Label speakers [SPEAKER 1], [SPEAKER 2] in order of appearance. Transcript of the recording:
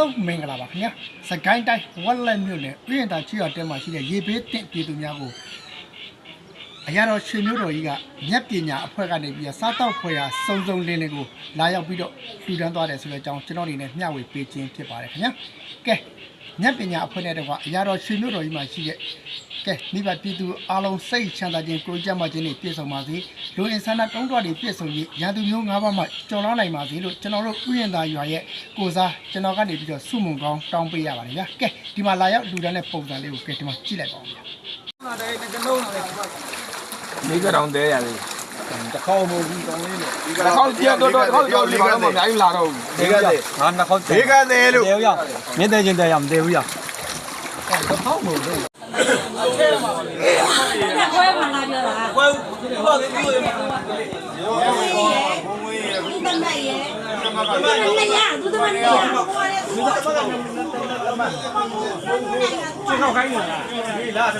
[SPEAKER 1] လုံးမင်္ဂလာပါခင်ဗျာစကိုင်းတိုင်းဝက်လက်မြို့နယ်ဥယျာဉ်သာချီရတဲမှာရှိတဲ့ရေဘေးတင့်ပြည်သူများကိုအရာတော်ရွှေမျိုးတော်ကြီးကမြက်ပညာအဖွဲ့ကနေပြီးစားတောက်ဖွဲ့ရာစုံစုံလင်းလင်းကိုလာရောက်ပြီးတော့လှူဒန်းသွားတယ်ဆိုတဲ့အကြောင်းကျွန်တော်အနေနဲ့မျှဝေပေးခြင်းဖြစ်ပါတယ်ခင်ဗျာကဲမြက်ပညာအဖွဲ့နဲ့တော့အရာတော်ရွှေမျိုးတော်ကြီးမှာရှိတဲ့ကဲမိဘပြည်သူအားလုံးစိတ်ချမ်းသာခြင်းကိုကြမ်းမှခြင်းတွေပြည့်စုံပါစေလူအင်ဆန္ဒတုံးတော်တွေပြည့်စုံပြီးရန်သူမျိုး၅ပါးမှကြော်လွှားနိုင်ပါစေလို့ကျွန်တော်တို့ဥယျာဉ်သာရွာရဲ့ကိုစားကျွန်တော်ကနေပြီးတော့စုမုံကောင်းတောင်းပေးရပါတယ်ဗျာကဲဒီမှာလာရောက်လူတန်းတဲ့ပုံစံလေးကိုကဲဒီမှာကြည့်လိုက်ပါဦးဗျာ
[SPEAKER 2] နေကြတော့တဲရတယ်
[SPEAKER 3] တခေါက်မဟုတ်ဘူးတောင်းလေးနဲ့
[SPEAKER 2] ဒီခေါက်ကျတော့ခေါက်ကြောက်ဒီမှာတော့အများကြီးလာတော့ဘူး
[SPEAKER 3] ဒီကတဲ့ငါနှစ်ခေါက်
[SPEAKER 2] ဒီကတဲ့လို့
[SPEAKER 3] တဲရမြင်းတဲချင်းတဲရမတဲဘူးရတခေါက်မဟုတ်ဘူး
[SPEAKER 4] ခွဲမှလာပြောတာ
[SPEAKER 3] ခွဲဟုတ်တယ်ဒီလို
[SPEAKER 4] ဘုံဝေးရဲ့ဘုံမရဲ့နေရသူတမနေရကျွ
[SPEAKER 3] န်တော်ခိုင်းနေတာဒီလားဒီ